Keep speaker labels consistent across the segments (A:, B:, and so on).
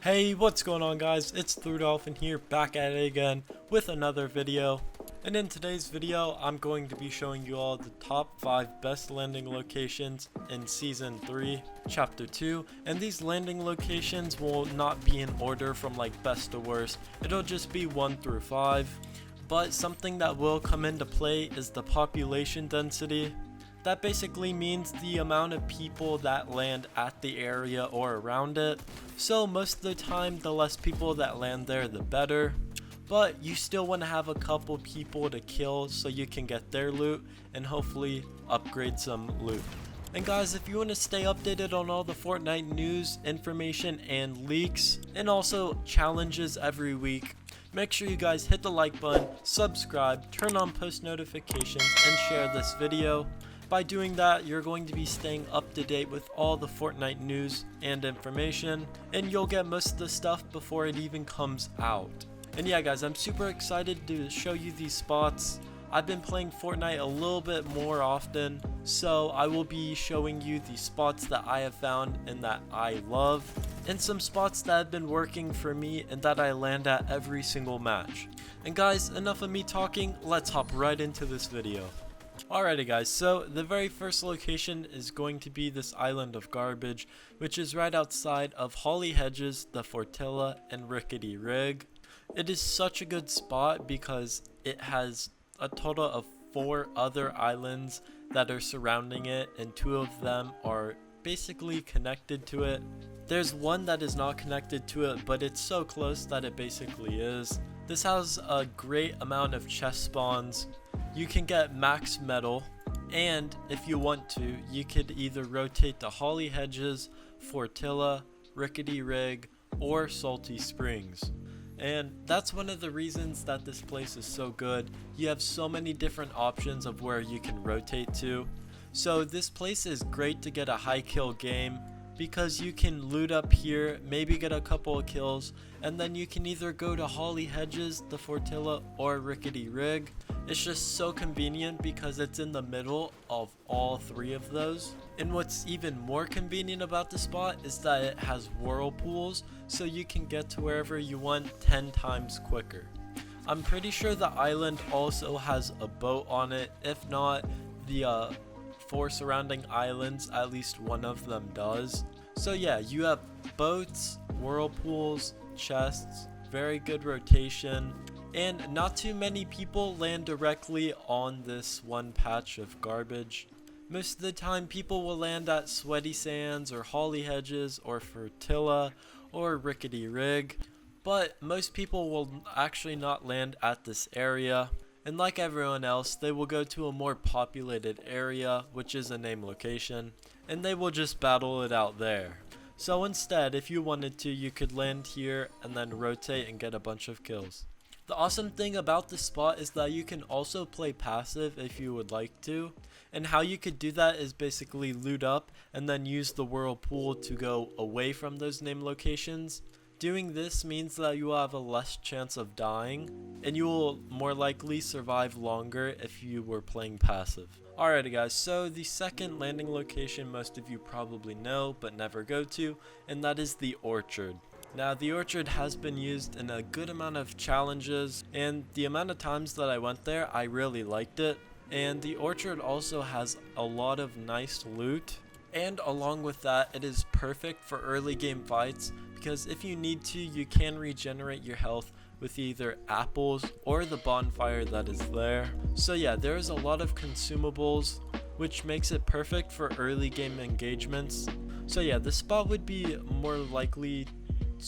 A: Hey, what's going on guys? It's therudolphin here, back at it again with another video. And in today's video, I'm going to be showing you all the top 5 best landing locations in Season 3, Chapter 2. And these landing locations will not be in order from like best to worst. It'll just be 1 through 5. But something that will come into play is the population density. That basically means the amount of people that land at the area or around it. So most of the time, the less people that land there, the better. But you still want to have a couple people to kill so you can get their loot and hopefully upgrade some loot. And guys, if you want to stay updated on all the Fortnite news, information, and leaks, and also challenges every week, make sure you guys hit the like button, subscribe, turn on post notifications, and share this video. By doing that, you're going to be staying up to date with all the Fortnite news and information, and you'll get most of the stuff before it even comes out. And yeah guys, I'm super excited to show you these spots. I've been playing Fortnite a little bit more often, so I will be showing you the spots that I have found and that I love, and some spots that have been working for me and that I land at every single match. And guys, enough of me talking, let's hop right into this video. Alrighty guys, so the very first location is going to be this island of garbage, which is right outside of Holly Hedges, the Fortilla, and Rickety Rig. It is such a good spot because it has a total of 4 other islands that are surrounding it, and 2 of them are basically connected to it. There's one that is not connected to it, but it's so close that it basically is. This has a great amount of chest spawns. You can get max metal, and if you want to, you could either rotate to Holly Hedges, Fortilla, Rickety Rig, or Salty Springs. And that's one of the reasons that this place is so good. You have so many different options of where you can rotate to. So this place is great to get a high kill game, because you can loot up here, maybe get a couple of kills, and then you can either go to Holly Hedges, the Fortilla, or Rickety Rig. It's just so convenient because it's in the middle of all 3 of those. And what's even more convenient about the spot is that it has whirlpools, so you can get to wherever you want 10 times quicker. I'm pretty sure the island also has a boat on it. If not, the 4 surrounding islands, at least one of them does. So yeah, you have boats, whirlpools, chests, very good rotation, and not too many people land directly on this one patch of garbage. Most of the time people will land at Sweaty Sands or Holly Hedges or Fortilla or Rickety Rig, but most people will actually not land at this area. And like everyone else, they will go to a more populated area, which is a named location, and they will just battle it out there. So instead, if you wanted to, you could land here and then rotate and get a bunch of kills. The awesome thing about this spot is that you can also play passive if you would like to, and how you could do that is basically loot up and then use the whirlpool to go away from those named locations. Doing this means that you will have a less chance of dying, and you will more likely survive longer if you were playing passive. Alrighty guys, so the second landing location most of you probably know but never go to, and that is the Orchard. Now the Orchard has been used in a good amount of challenges, and the amount of times that I went there, I really liked it. And the Orchard also has a lot of nice loot, and along with that, it is perfect for early game fights, because if you need to, you can regenerate your health with either apples or the bonfire that is there. So yeah, there is a lot of consumables, which makes it perfect for early game engagements. So yeah, this spot would be more likely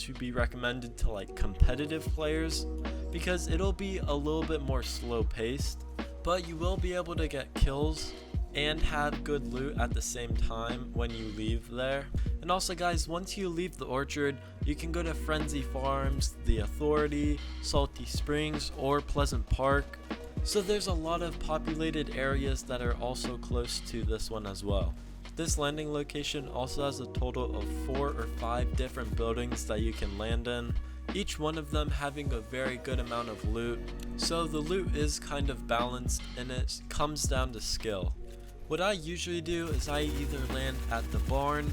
A: to be recommended to like competitive players, because it'll be a little bit more slow paced, but you will be able to get kills and have good loot at the same time when you leave there. And also guys, once you leave the Orchard, you can go to Frenzy Farms, the Authority, Salty Springs, or Pleasant Park. So there's a lot of populated areas that are also close to this one as well. This landing location also has a total of 4 or 5 different buildings that you can land in, each one of them having a very good amount of loot. So the loot is kind of balanced, and it comes down to skill. What I usually do is I either land at the barn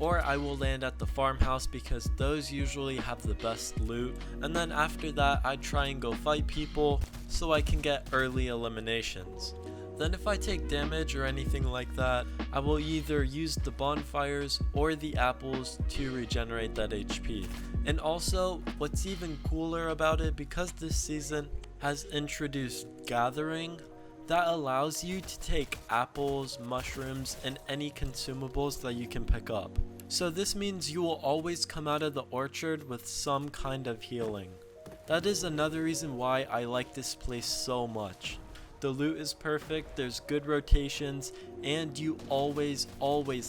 A: or I will land at the farmhouse because those usually have the best loot, and then after that I try and go fight people so I can get early eliminations. Then if I take damage or anything like that, I will either use the bonfires or the apples to regenerate that HP. And also, what's even cooler about it, because this season has introduced gathering, that allows you to take apples, mushrooms, and any consumables that you can pick up. So this means you will always come out of the orchard with some kind of healing. That is another reason why I like this place so much. The loot is perfect, there's good rotations, and you always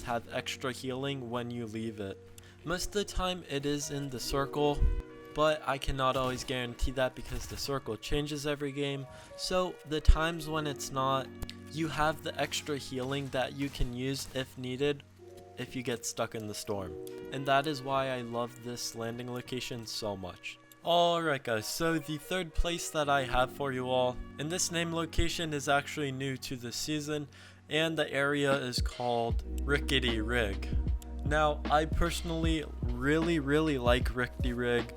A: have extra healing when you leave it. Most of the time it is in the circle, but I cannot always guarantee that because the circle changes every game. So the times when it's not, you have the extra healing that you can use if needed if you get stuck in the storm. And that is why I love this landing location so much. Alright guys, so the third place that I have for you all, and this name location is actually new to this season, and the area is called Rickety Rig. Now, I personally really like Rickety Rig,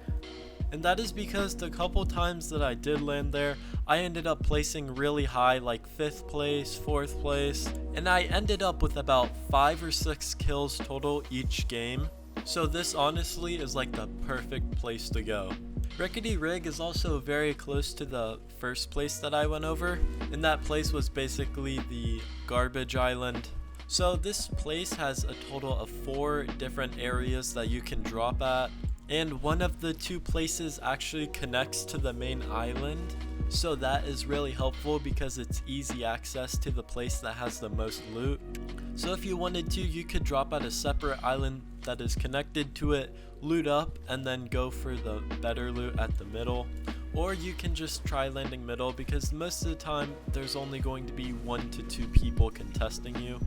A: and that is because the couple times that I did land there, I ended up placing really high, like 5th place, 4th place, and I ended up with about 5 or 6 kills total each game. So this honestly is like the perfect place to go. Rickety Rig is also very close to the first place that I went over, and that place was basically the garbage island. So this place has a total of 4 different areas that you can drop at, and one of the 2 places actually connects to the main island, so that is really helpful because it's easy access to the place that has the most loot. So if you wanted to, you could drop at a separate island that is connected to it, loot up, and then go for the better loot at the middle. Or you can just try landing middle because most of the time there's only going to be 1 to 2 people contesting you.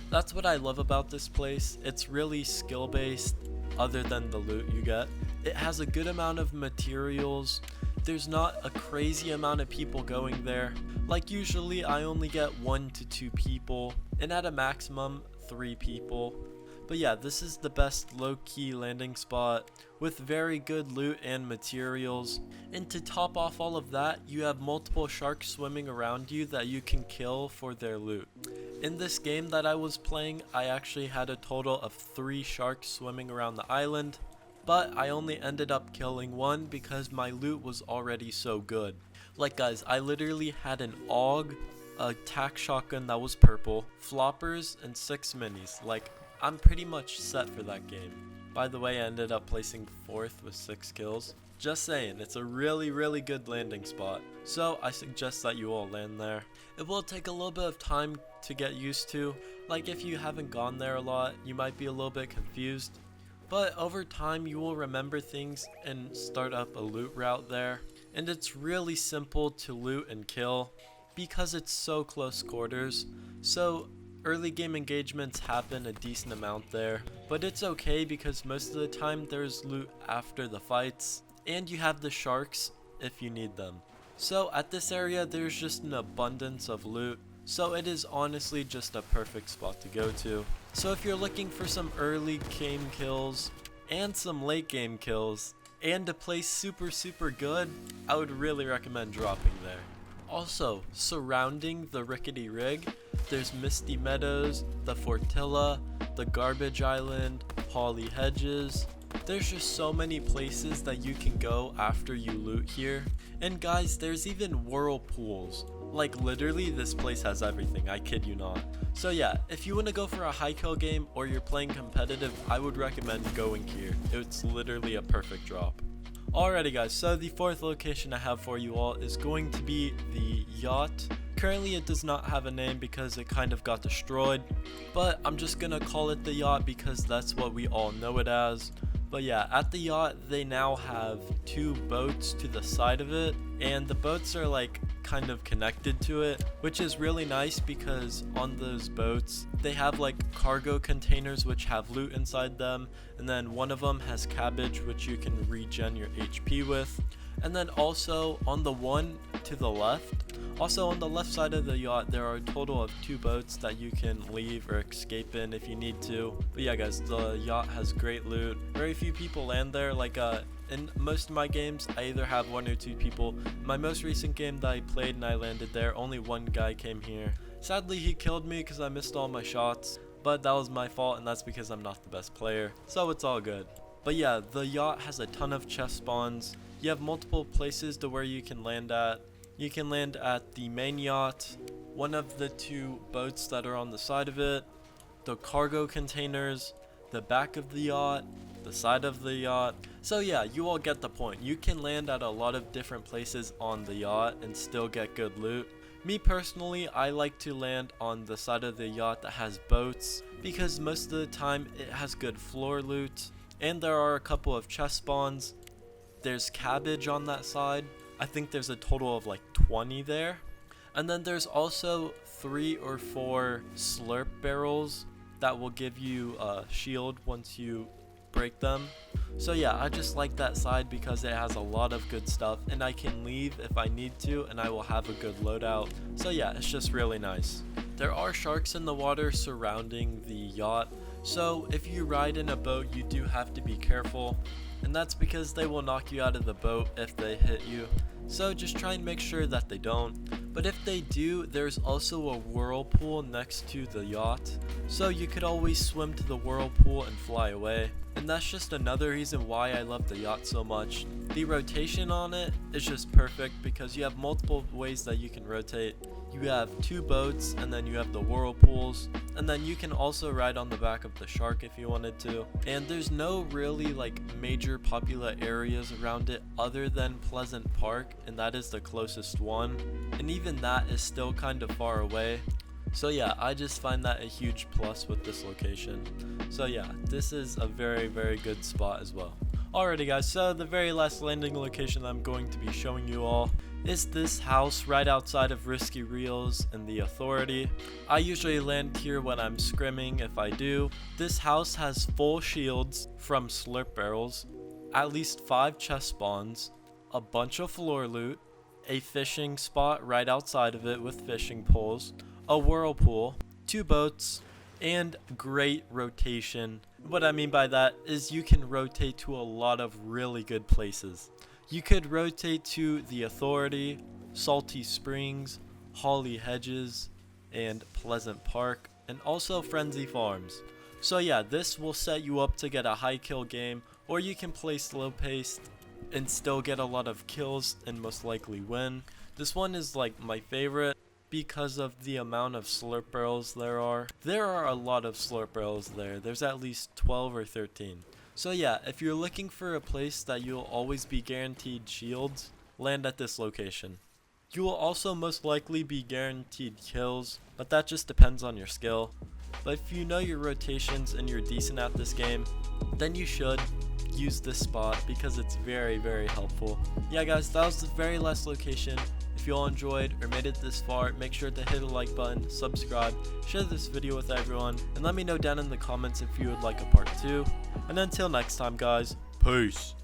A: That's what I love about this place. It's really skill based other than the loot you get. It has a good amount of materials. There's not a crazy amount of people going there. Like usually I only get 1 to 2 people, and at a maximum 3 people. But yeah, this is the best low-key landing spot with very good loot and materials. And to top off all of that, you have multiple sharks swimming around you that you can kill for their loot. In this game that I was playing, I actually had a total of 3 sharks swimming around the island, but I only ended up killing 1 because my loot was already so good. Like guys, I literally had an AUG, a tac shotgun that was purple, floppers, and 6 minis. Like, I'm pretty much set for that game. By the way, I ended up placing 4th with 6 kills. Just saying, it's a really good landing spot. So I suggest that you all land there. It will take a little bit of time to get used to. Like if you haven't gone there a lot, you might be a little bit confused. But over time you will remember things and start up a loot route there. And it's really simple to loot and kill because it's so close quarters. So early game engagements happen a decent amount there, but it's okay because most of the time there's loot after the fights, and you have the sharks if you need them. So at this area there's just an abundance of loot, so it is honestly just a perfect spot to go to. So if you're looking for some early game kills and some late game kills, and to play super good, I would really recommend dropping there. Also, surrounding the Rickety Rig, there's Misty Meadows, the Fortilla, the Garbage Island, Holly Hedges. There's just so many places that you can go after you loot here. And guys, there's even whirlpools. Like literally this place has everything, I kid you not. So yeah, if you want to go for a high kill game or you're playing competitive, I would recommend going here. It's literally a perfect drop. Alrighty guys, so the 4th location I have for you all is going to be the yacht. Currently it does not have a name because it kind of got destroyed, but I'm just gonna call it the yacht because that's what we all know it as. But yeah, at the yacht they now have 2 boats to the side of it, and the boats are like kind of connected to it, which is really nice because on those boats they have like cargo containers which have loot inside them, and then one of them has cabbage which you can regen your HP with, And then also on the one to the left, also on the left side of the yacht, there are a total of 2 boats that you can leave or escape in if you need to. But yeah guys, the yacht has great loot. Very few people land there. Like in most of my games, I either have 1 or 2 people. My most recent game that I played and I landed there, only 1 guy came here. Sadly, he killed me because I missed all my shots, but that was my fault, and that's because I'm not the best player, so it's all good. But yeah, the yacht has a ton of chest spawns. You have multiple places to where you can land at. You can land at the main yacht, one of the 2 boats that are on the side of it, the cargo containers, the back of the yacht, the side of the yacht. So yeah, you all get the point. You can land at a lot of different places on the yacht and still get good loot. Me personally, I like to land on the side of the yacht that has boats because most of the time it has good floor loot, and there are a couple of chest spawns. There's cabbage on that side. I think there's a total of like 20 there. And then there's also 3 or 4 slurp barrels that will give you a shield once you break them. So yeah, I just like that side because it has a lot of good stuff, and I can leave if I need to and I will have a good loadout. So yeah, it's just really nice. There are sharks in the water surrounding the yacht, so if you ride in a boat you do have to be careful, and that's because they will knock you out of the boat if they hit you. So just try and make sure that they don't. But if they do, there's also a whirlpool next to the yacht, so you could always swim to the whirlpool and fly away. And that's just another reason why I love the yacht so much. The rotation on it is just perfect because you have multiple ways that you can rotate. You have 2 boats, and then you have the whirlpools, and then you can also ride on the back of the shark if you wanted to. And there's no really like major popular areas around it other than Pleasant Park, and that is the closest one, and even that is still kind of far away. So yeah, I just find that a huge plus with this location. So yeah, this is a very good spot as well. Alrighty guys, so the very last landing location that I'm going to be showing you all is this house right outside of Risky Reels and the Authority. I usually land here when I'm scrimming if I do. This house has full shields from slurp barrels, at least 5 chest spawns, a bunch of floor loot, a fishing spot right outside of it with fishing poles, a whirlpool, 2 boats, and great rotation. What I mean by that is you can rotate to a lot of really good places. You could rotate to the Authority, Salty Springs, Holly Hedges, and Pleasant Park, and also Frenzy Farms. So yeah, this will set you up to get a high kill game, or you can play slow paced and still get a lot of kills and most likely win. This one is like my favorite because of the amount of slurp barrels there are. There are a lot of slurp barrels there. There's at least 12 or 13. So yeah, if you're looking for a place that you'll always be guaranteed shields, land at this location. You will also most likely be guaranteed kills, but that just depends on your skill. But if you know your rotations and you're decent at this game, then you should use this spot because it's very helpful. Yeah guys, that was the very last location. If you all enjoyed or made it this far, make sure to hit the like button, subscribe, share this video with everyone, and let me know down in the comments if you would like a part 2. And until next time guys, peace!